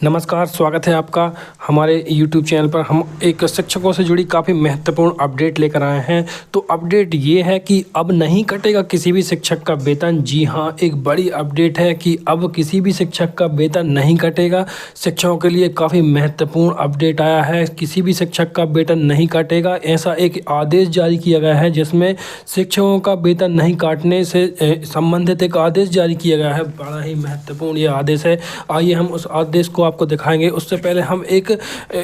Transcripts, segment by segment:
नमस्कार, स्वागत है आपका हमारे YouTube चैनल पर। हम एक शिक्षकों से जुड़ी काफ़ी महत्वपूर्ण अपडेट लेकर आए हैं। तो अपडेट ये है कि अब नहीं कटेगा किसी भी शिक्षक का वेतन। जी हाँ, एक बड़ी अपडेट है कि अब किसी भी शिक्षक का वेतन नहीं कटेगा। शिक्षकों के लिए काफ़ी महत्वपूर्ण अपडेट आया है। किसी भी शिक्षक का वेतन नहीं काटेगा, ऐसा एक आदेश जारी किया गया है जिसमें शिक्षकों का वेतन नहीं काटने से संबंधित एक आदेश जारी किया गया है। बड़ा ही महत्वपूर्ण ये आदेश है। आइए हम उस आदेश को आपको दिखाएंगे। उससे पहले हम एक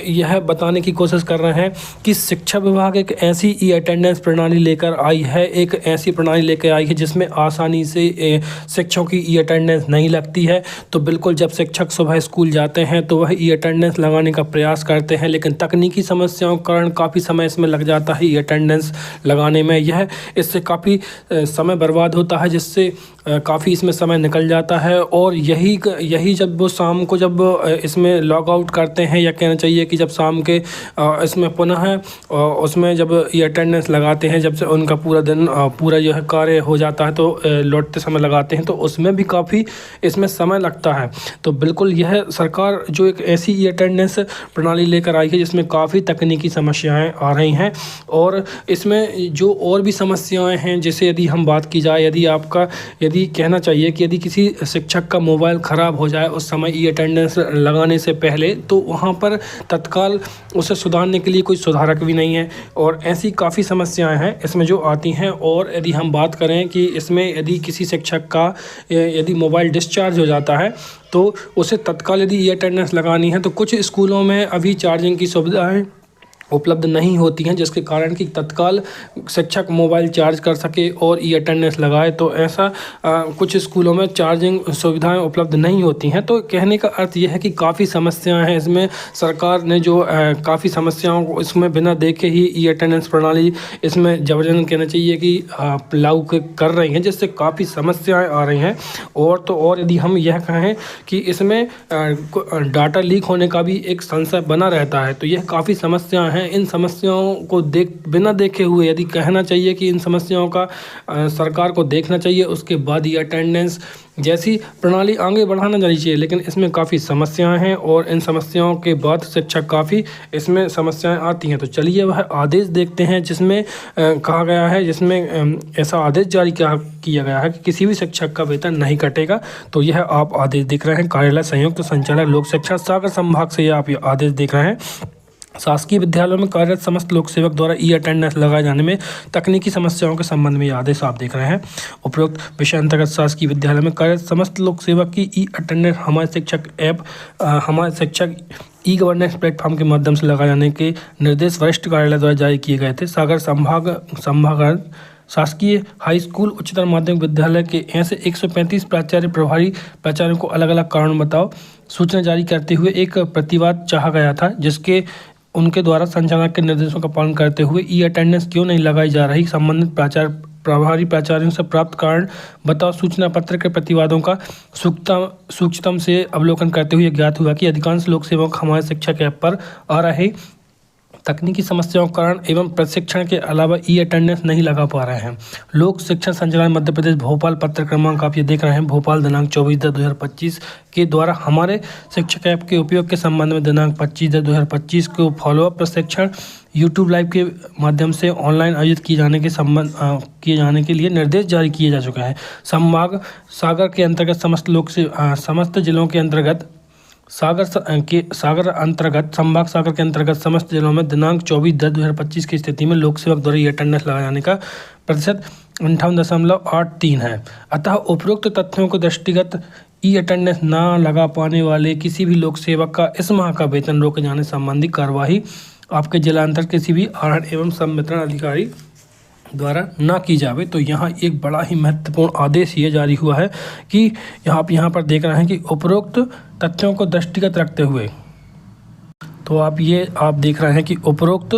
यह बताने की कोशिश कर रहे हैं कि शिक्षा विभाग एक ऐसी ई अटेंडेंस प्रणाली लेकर आई है, एक ऐसी प्रणाली लेकर आई है जिसमें आसानी से शिक्षकों की ई अटेंडेंस नहीं लगती है। तो बिल्कुल जब शिक्षक सुबह स्कूल जाते हैं तो वह ई अटेंडेंस लगाने का प्रयास करते हैं, लेकिन तकनीकी समस्याओं के कारण काफ़ी समय इसमें लग जाता है ई अटेंडेंस लगाने में। इससे काफ़ी समय बर्बाद होता है, जिससे काफ़ी इसमें समय निकल जाता है। और यही जब वो शाम को जब इसमें लॉग आउट करते हैं, या कहना चाहिए कि जब शाम के इसमें पुनः उसमें जब ये अटेंडेंस लगाते हैं, जब से उनका पूरा दिन पूरा यह कार्य हो जाता है तो लौटते समय लगाते हैं, तो उसमें भी काफ़ी इसमें समय लगता है। तो बिल्कुल यह सरकार जो एक ऐसी ई अटेंडेंस प्रणाली लेकर आई है जिसमें काफ़ी तकनीकी समस्याएं आ रही हैं, और इसमें जो और भी समस्याएं हैं, जैसे यदि हम बात की जाए, यदि कहना चाहिए कि यदि किसी शिक्षक का मोबाइल ख़राब हो जाए उस समय ई अटेंडेंस लगाने से पहले, तो वहाँ पर तत्काल उसे सुधारने के लिए कोई सुधारक भी नहीं है। और ऐसी काफ़ी समस्याएं हैं इसमें जो आती हैं। और यदि हम बात करें कि इसमें यदि किसी शिक्षक का यदि मोबाइल डिस्चार्ज हो जाता है तो उसे तत्काल यदि ई अटेंडेंस लगानी है, तो कुछ स्कूलों में अभी चार्जिंग की सुविधाएँ उपलब्ध नहीं होती हैं, जिसके कारण कि तत्काल शिक्षक मोबाइल चार्ज कर सके और ई अटेंडेंस लगाए। तो ऐसा कुछ स्कूलों में चार्जिंग सुविधाएं उपलब्ध नहीं होती हैं। तो कहने का अर्थ यह है कि काफ़ी समस्याएं हैं इसमें। सरकार ने जो काफ़ी समस्याओं को इसमें बिना देखे ही ई अटेंडेंस प्रणाली इसमें जबरन कहना चाहिए कि लागू कर रही हैं, जिससे काफ़ी समस्याएँ आ रही हैं। और तो और यदि हम यह कहें कि इसमें डाटा लीक होने का भी एक संशय बना रहता है, तो यह काफ़ी समस्याएँ हैं। इन समस्याओं को बिना देखे हुए यदि कहना चाहिए कि इन समस्याओं का सरकार को देखना चाहिए, उसके बाद ये अटेंडेंस जैसी प्रणाली आगे बढ़ाना चाहिए। लेकिन इसमें काफ़ी समस्याएं हैं, और इन समस्याओं के बाद शिक्षक काफ़ी इसमें समस्याएं आती हैं। तो चलिए वह आदेश देखते हैं जिसमें कहा गया है, जिसमें ऐसा आदेश जारी किया गया है कि किसी भी शिक्षक का वेतन नहीं कटेगा। तो यह आप आदेश देख रहे हैं, कार्यालय संयुक्त संचालक लोक शिक्षा सागर संभाग से आप ये आदेश देख रहे हैं। शासकीय विद्यालयों में कार्यरत समस्त लोक सेवक द्वारा ई अटेंडेंस लगाए जाने में तकनीकी समस्याओं के संबंध में ये आदेश आप देख रहे हैं। उपरोक्त विषय अंतर्गत शासकीय विद्यालय में कार्यरत समस्त लोक सेवक की ई अटेंडेंस हमारे शिक्षक ई गवर्नेंस प्लेटफॉर्म के माध्यम से लगाए जाने के निर्देश वरिष्ठ कार्यालय द्वारा जारी किए गए थे। सागर संभाग शासकीय हाई स्कूल उच्चतर माध्यमिक विद्यालय के ऐसे 135 प्राचार्य प्रभारी प्राचार्यों को अलग अलग कारण बताओ सूचना जारी करते हुए एक प्रतिवाद चाहा गया था, जिसके उनके द्वारा संचालक के निर्देशों का पालन करते हुए ई अटेंडेंस क्यों नहीं लगाई जा रही। संबंधित प्रभारी प्राचार्यों से प्राप्त कारण बताओ सूचना पत्र के प्रतिवादों का सूक्ष्मता से अवलोकन करते हुए ज्ञात हुआ कि अधिकांश लोक सेवक हमारे शिक्षक ऐप पर आ रहे तकनीकी समस्याओं के कारण एवं प्रशिक्षण के अलावा ई अटेंडेंस नहीं लगा पा रहे हैं। लोक शिक्षण संचालनालय मध्य प्रदेश भोपाल पत्र क्रमांक आप ये देख रहे हैं, भोपाल दिनांक 24/10/2025 के द्वारा हमारे शिक्षक ऐप के उपयोग के संबंध में दिनांक 25/10/2025 को फॉलोअप प्रशिक्षण यूट्यूब लाइव के माध्यम से ऑनलाइन आयोजित किए जाने के लिए निर्देश जारी किए जा चुके हैं। संभाग सागर के अंतर्गत समस्त जिलों के अंतर्गत संभाग सागर के अंतर्गत समस्त जिलों में दिनांक 24/10/2025 की स्थिति में लोक सेवक द्वारा ये अटेंडेंस लगाए जाने का प्रतिशत 58.83 है। अतः उपरोक्त तथ्यों को दृष्टिगत ई अटेंडेंस न लगा पाने वाले किसी भी लोक सेवक का इस माह का वेतन रोके जाने संबंधी कार्यवाही आपके जिलांतर किसी भी आहरण एवं संवितरण अधिकारी द्वारा न की जावे। तो यहाँ एक बड़ा ही महत्वपूर्ण आदेश ये जारी हुआ है कि यहाँ पर देख रहे हैं कि उपरोक्त तथ्यों को दृष्टिगत रखते हुए, तो आप देख रहे हैं कि उपरोक्त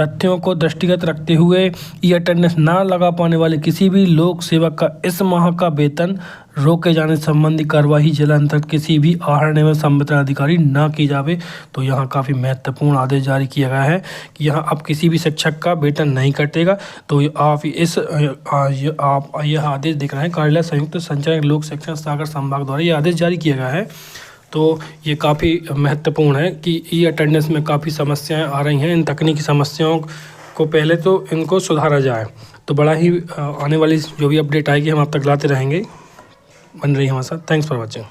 तथ्यों को दृष्टिगत रखते हुए ई अटेंडेंस ना लगा पाने वाले किसी भी लोक सेवक का इस माह का वेतन रोके जाने संबंधी कार्यवाही जिलांतर किसी भी आहरण एवं संवितरण अधिकारी न की जावे। तो यहाँ काफ़ी महत्वपूर्ण आदेश जारी किया गया है कि यहाँ अब किसी भी शिक्षक का वेतन नहीं कटेगा। तो आप यह आदेश देख रहे हैं, कार्यालय संयुक्त संचालक लोक शिक्षण सागर संभाग द्वारा ये आदेश जारी किया गया है। तो ये काफ़ी महत्वपूर्ण है कि ई अटेंडेंस में काफ़ी समस्याएं आ रही हैं। इन तकनीकी समस्याओं को पहले तो इनको सुधारा जाए। तो बड़ा ही आने वाली जो भी अपडेट आएगी हम आप तक लाते रहेंगे। बन रही हमारे साथ। Thanks for watching.